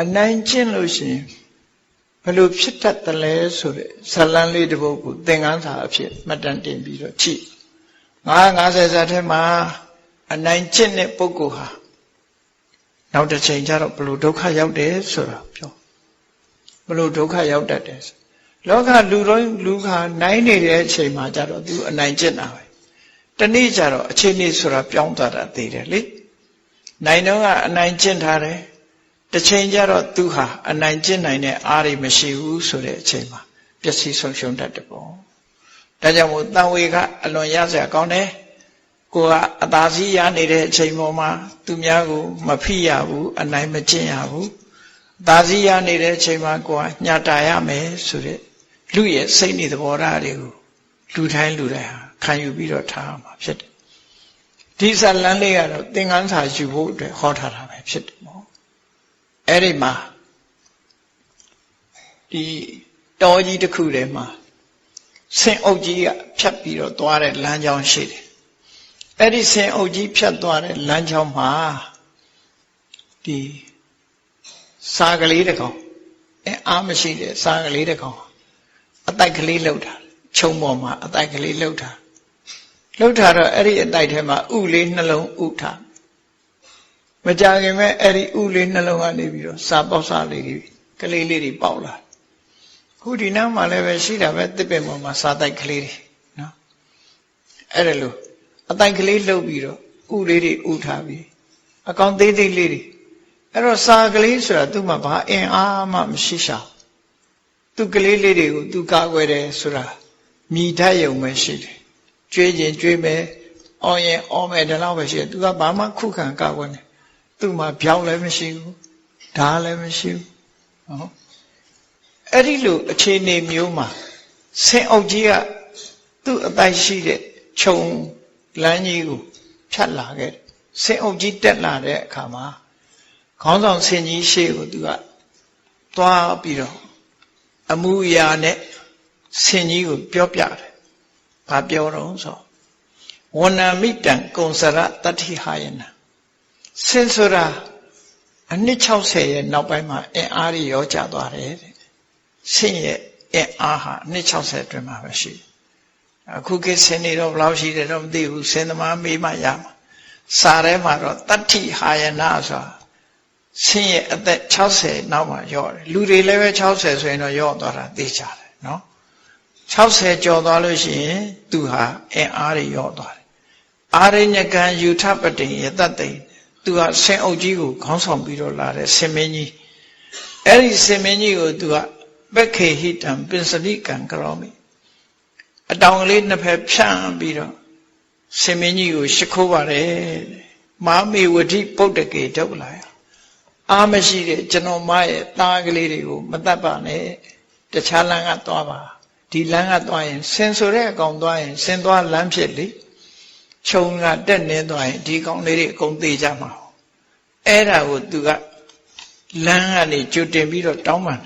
အနိုင်ကျင့်လို့ရှိရင်ဘယ်လိုဖြစ်တတ်တယ်လဲဆိုတဲ့ဇာတ်လမ်းလေးတစ်ပုဒ်ကိုသင်ခန်းစာအဖြစ်မှတ်တမ်းတင်ပြီးတော့ကြည့်50ဇာတ်ထဲမှာအနိုင်ကျင့်တဲ့ပုဂ္ဂိုလ်ဟာနောက်တစ်ချိန်ကျတော့ဘယ်လိုဒုက္ခရောက်တယ်ဆိုတာပြောဘယ်လိုဒုက္ခရောက်တတ်တယ်လောကလူခါနိုင်နေတဲ့အချိန်မှာကျတော့သူအနိုင်ကျင့်တာပဲတနေ့ကျတော့အခြေအနေဆိုတာပြောင်းသွားတာသိတယ်လေနိုင်တော့ကအနိုင်ကျင့်ထားတယ်တစ်ချိန်ကျတော့သူဟာအနိုင်ကျင့်နိုင်တဲ့အားတွေမရှိဘူးဆိုတဲ့အချိန်မှာပျက်စီးဆုံးရှုံးတတ်တယ်ပေါ့ဒါကြောင့်မို့တန်ဝေကအလွန်ရစရာကောင်းတယ်ကိုကအသာစီးရနေတဲ့အချိန်ပေါ်မှာသူများကိုမဖိရဘူးအနိုင်မကျင့်ရဘူးအသာစီးရနေတဲ့အချိန်မှာကိုကညှာတာရမယ်ဆိုတဲ့လူရဲ့စိတ်နေသဘောထားတွေကိုလူတိုင်းဟာခံယူပြီးတော့ထားမှာဖြစ်တယ်ဒီဇာတ်လမ်းလေးကတော့သင်ခန်းစာယူဖို့အတွက်ဟောထားတာပဲဖြစ်တယ်ပေါ့အဲ့ဒီမှာဒီတော်ကြီးတစ်ခုထဲမှာဆင်အုပ်ကြီးကဖြတ်ပြီးတော့သွားတဲ့လမ်းကြောင်းရှိတယ်အဲ့ဒီဆင်အုပ်ကြီးဖြတ်သွားတဲ့လမ်းကြောင်းမှာဒီစာကလေးတစ်ကောင်အားမရှိတဲ့စာကလေးတစ်ကောင်အတိုက်ကလေးလှုပ်တာခြုံပေါ်မှာအတိုက်ကလေးလှုပ်တာတော့အဲ့ဒီအတိုက်ထဲမှာဥလေးနှလုံးဥထားမကြခင်မဲ့အဲ့ဒီဥလေးနှလုံးကနေပြီးတော့စာပေါက်စာလေးတွေကလေးလေးတွေပေါက်လာခုဒီနောက်မှာလည်းပဲရှိတာပဲတစ်ပင်ပေါ်မှာစာတိုက်ကလေးတွေနော်အဲ့ဒါလို့အတိုက်ကလေးလှုပ်ပြီးတော့ဥလေးတွေဥထားပြီးအကောင်သေးသေးလေးတွေအဲ့တော့စာကလေးဆိုတာသူ့မှာဘာအင်အားမှမရှိရှာသူကလေးလေးတွေကိုသူကာကွယ်တယ်ဆိုတာမြည်တတ်ရုံပဲရှိတယ်ကျွေးခြင်းကျွေးမယ်အော်ရင်အော်မယ်ဒီလောက်ပဲရှိတယ်သူကဘာမှခုခံကာကွယ်နေသူ့မှာဖြောင်းလည်းမရှိဘူးဓာလည်းမရှိဘူးဟုတ်အဲ့ဒီလိုအခြေအနေမျိုးမှာဆင်အုပ်ကြီးကသူ့အတိုက်ရှိတဲ့ခြုံလမ်းကြီးကိုဖြတ်လာခဲ့ဆင်အုပ်ကြီးတက်လာတဲ့အခါမှာခေါင်းဆောင်ဆင်ကြီးရှေ့ကိုသူကသွားပြီးတော့အမှုအရာနဲ့ဆင်ကြီးကိုပြောပြတယ်ဘာပြောတော့ဆိုဝဏ္ဏမိတံကုံစရတတ္ထိဟာယနာဆင်ဆိုတာအနှစ်60ရဲ့နောက်ပိုင်းမှာအင်အားကြီးရောကျသွားတယ်တဲ့ဆင်ရဲ့အင်အားဟာအနှစ်60အတွင်းမှာပဲရှိအခုကိဆင်နေတော့ဘယ်လောက်ရှိတယ်တော့မသိဘူးဆင်သမားမေးမှရမှာစာထဲမှာတော့တတ္ထိဟာယနာဆိုတာဆင်ရဲ့အသက်60နောက်မှာရော့တယ်လူတွေလည်းပဲ60ဆိုရင်တော့ရော့သွားတာသိကြတယ်နော်60ကျော်သွားလို့ရှိရင်သူဟာအင်အားတွေရော့သွားတယ်အာရိညကံယူထပတိယတတိသူကဆင်အုပ်ကြီးကိုခေါင်းဆောင်ပြီးတော့လာတဲ့ဆင်မင်းကြီးအဲ့ဒီဆင်မင်းကြီးကိုသူကပက္ခေဟိတံပင်စတိကံကရောမိအတောင်ကလေးနှစ်ဖက်ဖြန့်ပြီးတော့ဆင်မင်းကြီးကိုရှ िख ိုးပါတယ်မာမေဝတိပုဒ္ဒကေဒုက္ခလာအားမရှိတဲ့ကျွန်တော်မရဲ့သားကလေးတွေကိုမတတ်ပါနဲ့တခြားလမ်းကသွားပါဒီလမ်းကသွားရင်ဆင်ဆိုတဲ့အကောင်သွားရင်ဆင်သွားလမ်းဖြစ်လေခြုံကတက်နေသွားရင်ဒီကောင်လေးတွေအကုန်သေးကြမှာအဲ့ဒါကိုသူကလမ်းကနေကြွတင်ပြီးတော့တောင်းပန်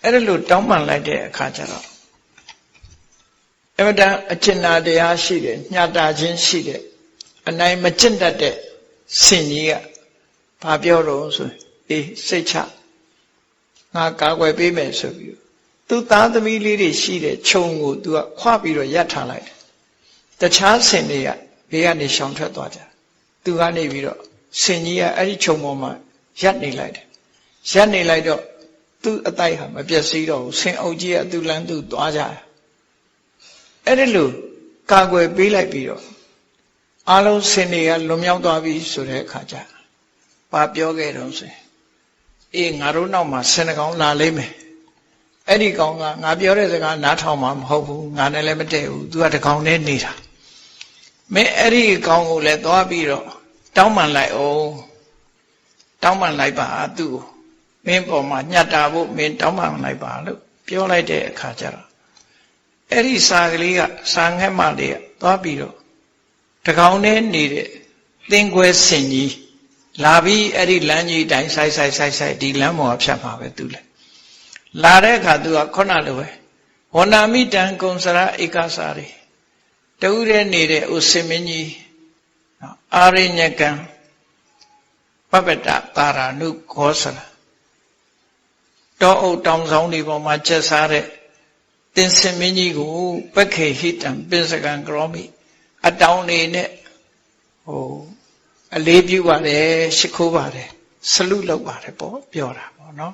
အဲ့ဒါလို့တောင်းပန်လိုက်တဲ့အခါကျတော့အမှန်တန်အကျဉ်းတရားရှိတယ်ညှာတာခြင်းရှိတယ်အနိုင်မကျင့်တတ်တဲ့ဆင်ကြီးကဘာပြောတော့ဆိုအေးစိတ်ချငါကာကွယ်ပေးမယ်ဆိုပြီးသူသားသမီးလေးတွေရှိတဲ့ခြုံကိုသူကခွာပြီးတော့ရပ်ထားလိုက်တယ်တခြားဆင်တွေကဘေးကနေရှောင်ထွက်သွားကြသူကနေပြီးတော့ဆင်ကြီးကအဲ့ဒီခြုံပေါ်မှာရပ်နေလိုက်တယ်ရပ်နေလိုက်တော့သူ့အတိုက်ဟာမပြည့်စည်တော့ဘူးဆင်အုပ်ကြီးကသူ့လမ်းသူ့သွားကြတယ်အဲ့ဒီလိုကာကွယ်ပေးလိုက်ပြီးတော့အားလုံးဆင်တွေကလွန်မြောက်သွားပြီဆိုတဲ့အခါကျဘာပြောခဲ့တော့ဆိုအေးငါတို့နောက်မှာဆင်တကောင်လာလိမ့်မယ်အဲ့ဒီကောင်ကငါပြောတဲ့စကားနားထောင်မှာမဟုတ်ဘူးငါနဲ့လည်းမတည့်ဘူး तू ကတကောင်နဲ့နေတာမင်းအဲ့ဒီကောင်ကိုလည်းသွားပြီးတော့တောင်းပန်လိုက်အောင်တောင်းပန်လိုက်ပါသူ့မင်းပေါ်မှာညှတ်တာဖို့မင်းတောင်းပန်လိုက်ပါလို့ပြောလိုက်တဲ့အခါကျတော့အဲ့ဒီစာကလေးကစာငှက်မလေးကသွားပြီးတော့တကောင်နဲ့နေတဲ့သင်္ကွဲဆင်ကြီးလာပြီးအဲ့ဒီလမ်းကြီးတိုင်းဆိုင်ဒီလမ်းပေါ်ကဖြတ်မှာပဲသူလဲလာတဲ့အခါသူကခုနလိုပဲဝဏ္ဏမိတံကုံစရဧကစာရီတူတဲ့နေတဲ့ဥစင်မင်းကြီးအာရိညကံပပတ္တတာရာနုခောစရ တောအုပ်တောင်ဆောင်တွေပေါ်မှာကျက်စားတဲ့တင်စင်မင်းကြီးကိုပက္ခေဟိတံပိစကံကရောမိအတောင်နေနဲ့အလေးပြုပါတယ်ရှိခိုးပါတယ်ဆလုလုပ်ပါတယ်ပေါ့ပြောတာပေါ့နော်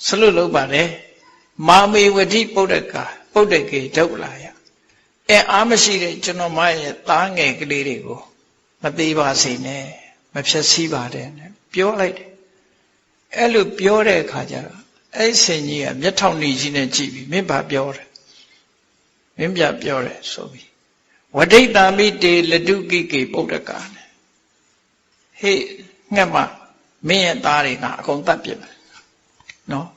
ဆလုလုပ်ပါတယ်မာမေဝတိပုဒ္ဒကာပုဒ္ဒကေဒုက္ခလာယအားမရှိတဲ့ကျွန်တော်မရဲ့သားငယ်ကလေးတွေကိုမသေးပါစေနဲ့မဖြစ်စည်းပါတဲ့နဲ့ပြောလိုက်တယ်အဲ့လိုပြောတဲ့အခါကျတော့အဲ့ဆင်ကြီးကမျက်ထောင်နေကြီးနဲ့ကြည့်ပြီးမင်းဘာပြောတယ်မင်းပြပြောတယ်ဆိုပြီးဝဋိတာမိတေလတုကိကေပုဒ္ဒကာနဲ့ဟေ့ငှက်မမင်းရဲ့သားတွေကအကုန်တတ်ပြစ်မယ်နော်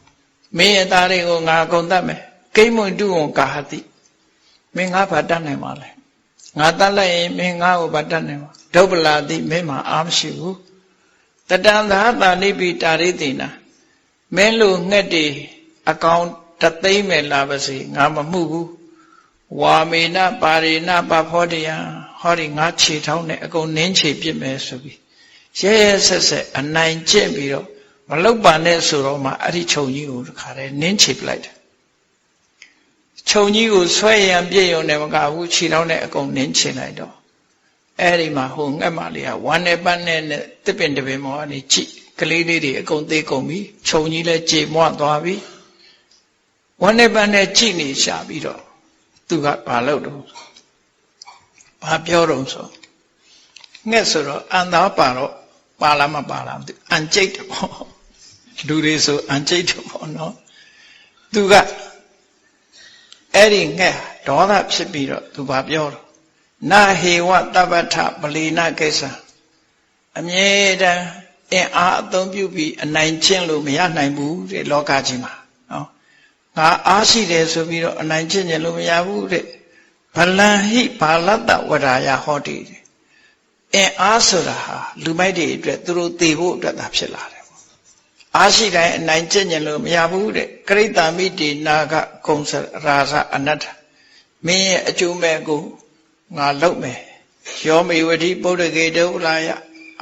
မင်းရဲ့သားတွေကိုငါအကုန်တတ်မယ်ကိမ္မွန်တုဝံကာဟတိမင်းငါဘာတတ်နိုင်မှာလဲငါတတ်လိုက်ရင်မင်းငါ့ကိုဘာတတ်နိုင်မှာဒုပ္ပလာတိမင်းမှာအားမရှိဘူးတတံသာတာနိပိတာရိတိနာမင်းလိုငှက်တွေအကောင်တသိမ့်မဲ့လာပါစေငါမမှုဘူးဝါမေနပါရိနပဖောတယံဟောဒီငါခြေထောင်းနဲ့အကုန်နင်းခြေပြစ်မယ်ဆိုပြီးရဲရဲဆက်ဆက်အနိုင်ကျင့်ပြီးတော့မလောက်ပါနဲ့ဆိုတော့မှအဲ့ဒီခြုံကြီးကိုတခါတည်းနင်းခြေပလိုက်တယ်ခြုံကြီးကိုဆွဲရံပြည့်ရုံနဲ့မကဘူးခြေထောင်းနဲ့အကုန်နင်းခြေလိုက်တော့အဲ့ဒီမှာဟိုငှက်မလေးကဝမ်းနဲ့ပန်းနဲ့တစ်ပင်တစ်ပင်မောကနေကြည့်ကလေးလေးတွေအကုန်သေးကုန်ပြီခြုံကြီးလည်းကြေမွသွားပြီဝမ်းနဲ့ပန်းနဲ့ကြည့်နေရှာပြီးတော့သူကဘာလုပ်တော့ဘာပြောတော့ဆိုငှက်ဆိုတော့အန်သားပါတော့ပါလားမပါလားအန်ကျိတ်တယ်ပေါ့လူတွေဆိုအန်ကျိတ်တယ်ပေါ့နော်သူကအဲ့ဒီငှက်ဒေါသဖြစ်ပြီးတော့သူဘာပြောတော့နာဟေဝတပ္ပထပလီနာကိစ္စအမြဲတမ်းအင်အားအသုံးပြုပြီးအနိုင်ကျင့်လို့မရနိုင်ဘူးတဲ့လောကကြီးမှာနော်ငါအားရှိတယ်ဆိုပြီးတော့အနိုင်ကျင့်လို့မရဘူးတဲ့ဗလံဟိဘာလတ္တဝရာယဟောတိအင်အားဆိုတာဟာလူမိုက်တွေအတွက်သူတို့သိဖို့အတွက်သာဖြစ်လာတယ်ပေါ့အားရှိတိုင်းအနိုင်ကျင့်လို့မရဘူးတဲ့ကရိတာမိတေနာကကုံစရာဇအနတ္ထမင်းရဲ့အကျိုးမဲ့ကိုငါလုပ်မယ်ယောမေဝတိပုဒ္ဒကေဒုက္ခလာယ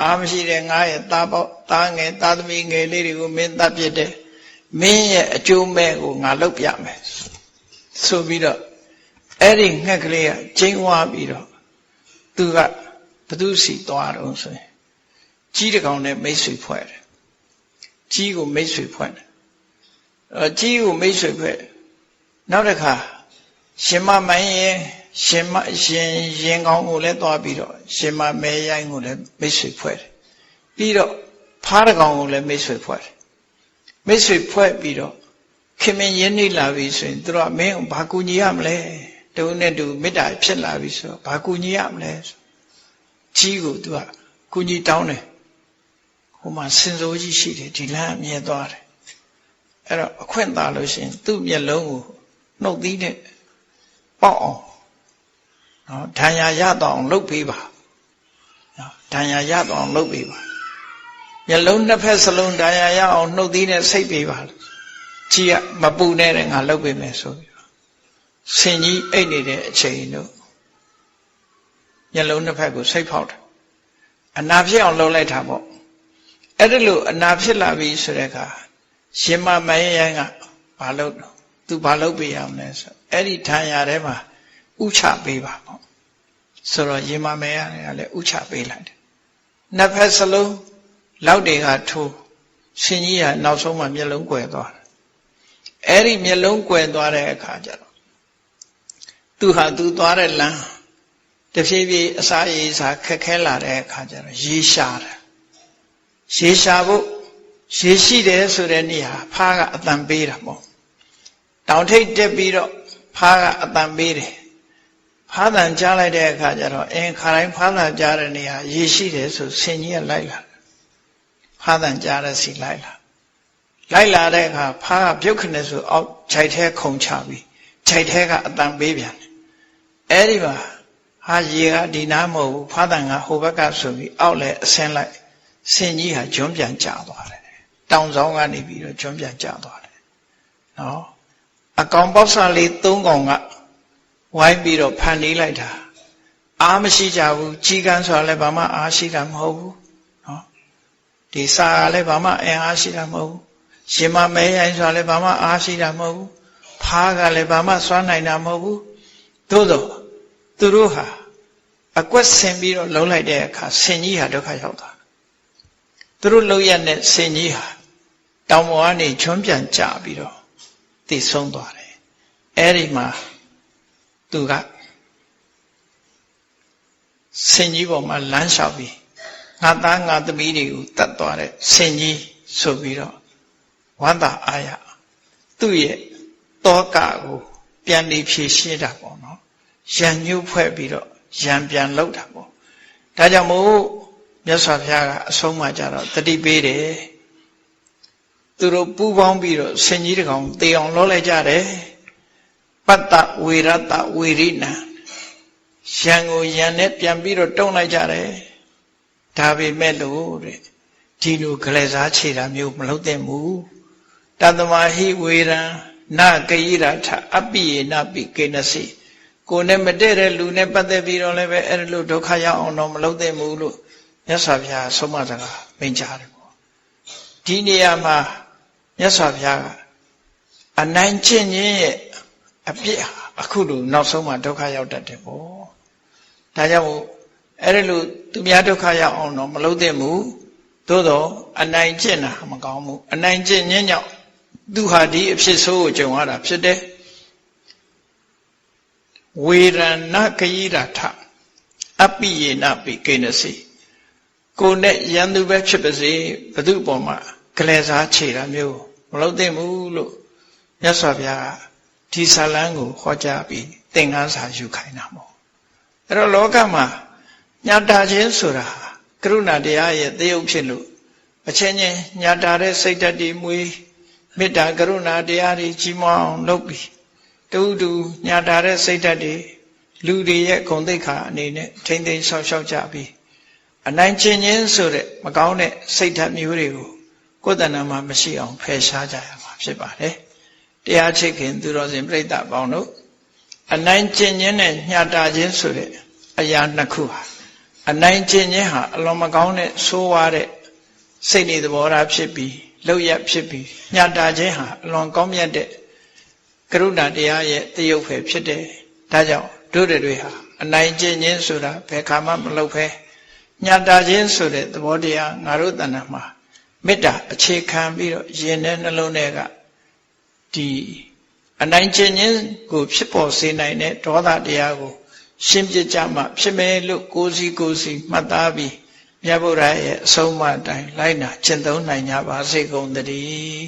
အားမရှိတဲ့ငါရဲ့သားပေါသားငယ်သားသမီးငယ်လေးတွေကိုမင်းတတ်ပြစ်တယ်မင်းရဲ့အကျိုးမဲ့ကိုငါလုပ်ပြမယ်ဆိုပြီးတော့အဲ့ဒီငှက်ကလေးကကျင်းဝါပြီးတော့သူကဘသူစီသွားတော့ဆိုရင်ကြီးတကောင်နဲ့မိတ်ဆွေဖွဲ့တယ်ကြီးကိုမိတ်ဆွေဖွဲ့တယ်ကြီးကိုမိတ်ဆွေဖွဲ့နောက်တစ်ခါရှင်မမိုင်းရဲ့ရှင်ကောင်းကိုလည်းသွားပြီးတော့ရှင်မမဲရိုင်းကိုလည်းမိတ်ဆွေဖွဲ့တယ်ပြီးတော့ဖားတကောင်ကိုလည်းမိတ်ဆွေဖွဲ့တယ်မိတ်ဆွေဖွဲ့ပြီးတော့ခင်မင်းရင်းနှီးလာပြီဆိုရင်သူတို့ကမင်းဘာကူညီရမလဲတူနဲ့တူမေတ္တာဖြစ်လာပြီဆိုတော့ဘာကူညီရမလဲကြီးကိုသူကကူညီတောင်းတယ်ဟိုမှာစင်စိုးကြီးရှိတယ်ဒီလမ်းအမြဲသွားတယ်အဲ့တော့အခွင့်သာလို့ရှိရင်သူ့မျက်လုံးကိုနှုတ်သီးနဲ့ပေါက်အောင်နော်ဒဏ်ရာရတော့အောင်လုပ်ပေးပါနော်ဒဏ်ရာရတော့အောင်လုပ်ပေးပါမျက်လုံးနှစ်ဖက်စလုံးဒဏ်ရာရအောင်နှုတ်သီးနဲ့စိတ်ပေးပါကြီးကမပူနဲ့တဲ့ငါလုပ်ပေးမယ်ဆိုပြီးဆင်ကြီးအိတ်နေတဲ့အချိန်တို့မျက်လုံးနှစ်ဖက်ကိုစိတ်ဖောက်တယ်အနာဖြစ်အောင်လုပ်လိုက်တာပေါ့အဲ့ဒါလို့အနာဖြစ်လာပြီဆိုတဲ့အခါရှင်မမယရိုင်းကဘာလုပ်တော့သူဘာလုပ်ပေးရမလဲဆိုအဲ့ဒီထံရထဲမှာဥချပေးပါပေါ့ဆိုတော့ရှင်မမယရိုင်းကလည်းဥချပေးလိုက်တယ်နှစ်ဖက်စလုံးလောက်တွေကထိုးရှင်ကြီးကနောက်ဆုံးမှမျက်လုံးကွယ်သွားတယ်အဲ့ဒီမျက်လုံးကွယ်သွားတဲ့အခါကျတော့သူဟာသူသွားတဲ့လမ်းတဖြည်းဖြည်းအစာရေစာခက်ခဲလာတဲ့အခါကျတော့ရေရှာတယ်ရေရှာဖို့ရေရှိတယ်ဆိုတဲ့နေ့ဟာဖားကအတန်ပေးတာပေါ့တောင်ထိပ်တက်ပြီးတော့ဖားကအတန်ပေးတယ်ဖားတန်ကြားလိုက်တဲ့အခါကျတော့ခါတိုင်းဖားတန်ကြားတဲ့နေရာရေရှိတယ်ဆိုဆင်ကြီးကလိုက်လာဖားတန်ကြားတဲ့စီလိုက်လာတဲ့အခါဖားကပြုတ်ခနဲ့ဆိုအောက်ခြိုက်ထဲခုံချပြီးခြိုက်ထဲကအတန်ပေးပြန်တယ်အဲ့ဒီမှာဟာရေကဒီနားမဟုတ်ဘူးဖားတန်ကဟိုဘက်ကဆိုပြီးအောက်လဲအဆင်းလိုက်ဆင်ကြီးဟာကျွန်းပြန်ကျသွားတယ်တောင်ဆောင်ကနေပြီးတော့ကျွန်းပြန်ကျသွားတယ်နော်အကောင်ပေါက်စားလေး၃ကောင်ကဝိုင်းပြီးတော့ဖန်နေလိုက်တာအားမရှိကြဘူးကြီးကန်းဆိုတာလည်းဘာမှအားရှိတာမဟုတ်ဘူးနော်ဒီစာကလည်းဘာမှအင်အားရှိတာမဟုတ်ဘူး ရှင်မမဲရိုင်းဆိုလည်းဘာမှအားရှိတာမဟုတ်ဘူးဖားကလည်းဘာမှစွမ်းနိုင်တာမဟုတ်ဘူးသို့တော့သူတို့ဟာအကွက်ဆင်ပြီးတော့လှုပ်လိုက်တဲ့အခါဆင်ကြီးဟာဒုက္ခရောက်သွားသူတို့လှုပ်ရတဲ့ဆင်ကြီးဟာတောင်ပေါ်ကနေချွန်းပြန်ကျပြီးတော့သိဆုံးသွားတယ်အဲ့ဒီမှာသူကဆင်ကြီးပေါ်မှာလမ်းလျှောက်ပြီးငါသားငါသမီးတွေကိုတတ်သွားတဲ့ဆင်ကြီးဆိုပြီးတော့ဝမ်းသာအားရသူ့ရဲ့တောကကိုပြန်ပြီးဖြည့်ရှင်းတာပေါ့နော်ရံညှို့ဖွဲ့ပြီးတော့ရံပြန်လောက်တာပေါ့ဒါကြောင့်မို့မြတ်စွာဘုရားကအဆုံးအမကြတော့တတိပေးတယ်သူတို့ပူးပေါင်းပြီးတော့ဆင်ကြီးတကောင်တေအောင်လောလိုက်ကြတယ်ပတ္တဝေရတဝေရိနံရံကိုရံနဲ့ပြန်ပြီးတော့တုံးလိုက်ကြတယ်ဒါပေမဲ့လို့တဲ့ဒီလိုကလေးစားခြေတာမျိုးမလုပ်သင့်ဘူးတတမဟိဝေရံနဂိရထအပိယေနပိကေနစီကိုယ်နဲ့မတည့်တဲ့လူနဲ့ပတ်သက်ပြီးတော့လည်းပဲအဲ့လိုဒုက္ခရောက်အောင်တော့မလုပ်သင့်ဘူးလို့မြတ်စွာဘုရားဆုံးမစကားမိန့်ကြားတယ်ပေါ့ဒီနေရာမှာမြတ်စွာဘုရားကအနိုင်ကျင့်ခြင်းရဲ့အပြစ်အခုလိုနောက်ဆုံးမှာဒုက္ခရောက်တတ်တယ်ပေါ့ဒါကြောင့်အဲ့လိုသူများဒုက္ခရောက်အောင်တော့မလုပ်သင့်ဘူးသို့တော့အနိုင်ကျင့်တာမကောင်းဘူးအနိုင်ကျင့်ခြင်းကြောင့်သူဟာဒီအဖြစ်ဆိုးကိုကြုံရတာဖြစ်တယ်ဝေရဏဂိရထအပိယေနပိကိနစီကိုယ်နဲ့ရန်သူပဲဖြစ်ပါစေဘသူ့ပေါ်မှာကလေးစားခြေတာမျိုးမလုပ်သင့်ဘူးလို့မြတ်စွာဘုရားဒီဇာလန်းကိုဟောကြားပြီးသင်ခန်းစာယူခိုင်းတာပေါ့အဲ့တော့လောကမှာညာတာခြင်းဆိုတာကရုဏာတရားရဲ့သရုပ်ဖြစ်လို့အချင်းချင်းညာတာတဲ့စိတ်ဓာတ်တွေမွေးမေတ္တာကရုဏာတရားတွေကြီးမားအောင်လုပ်ပြီးတူညာတာတဲ့စိတ်ဓာတ်တွေလူတွေရဲ့ဂုဏ်သိက္ခာအနေနဲ့ထိမ့်သိမ်းဆောက်ရှောက်ကြပြီးအနိုင်ကျင့်ခြင်းဆိုတဲ့မကောင်းတဲ့စိတ်ဓာတ်မျိုးတွေကိုကိုယ်တဏ္ဍာမှာမရှိအောင်ဖယ်ရှားကြရမှာဖြစ်ပါတယ်တရားချစ်ခင်သူတော်စင်ပြိဿပေါင်းတို့အနိုင်ကျင့်ခြင်းနဲ့ညာတာခြင်းဆိုတဲ့အရာနှစ်ခုဟာအနိုင်ကျင့်ခြင်းဟာအလွန်မကောင်းတဲ့ဆိုးဝါးတဲ့စိတ်နေသဘောထားဖြစ်ပြီးလောက်ရဖြစ်ပြီးညာတာခြင်းဟာအလွန်ကောင်းမြတ်တဲ့ကရုဏာတရားရဲ့တရုပ်ပဲဖြစ်တယ်ဒါကြောင့်တို့တွေဟာအနိုင်ကျင့်ခြင်းဆိုတာဘယ်ခါမှမလုပ်ဖဲညာတာခြင်းဆိုတဲ့သဘောတရားငါတို့တဏ္ဍာမှာမေတ္တာအခြေခံပြီးတော့ယင်တဲ့နှလုံးထဲကဒီအနိုင်ကျင့်ခြင်းကိုဖြစ်ပေါ်စေနိုင်တဲ့ဒေါသတရားကိုရှင်းပြကြမှဖြစ်မယ်လို့ကိုယ်စီမှတ်သားပြီးမြတ်ဗုဒ္ဓရဲ့အဆုံးအမတိုင်းလိုက်နာကျင့်သုံးနိုင်ကြပါစေကုန်သတည်း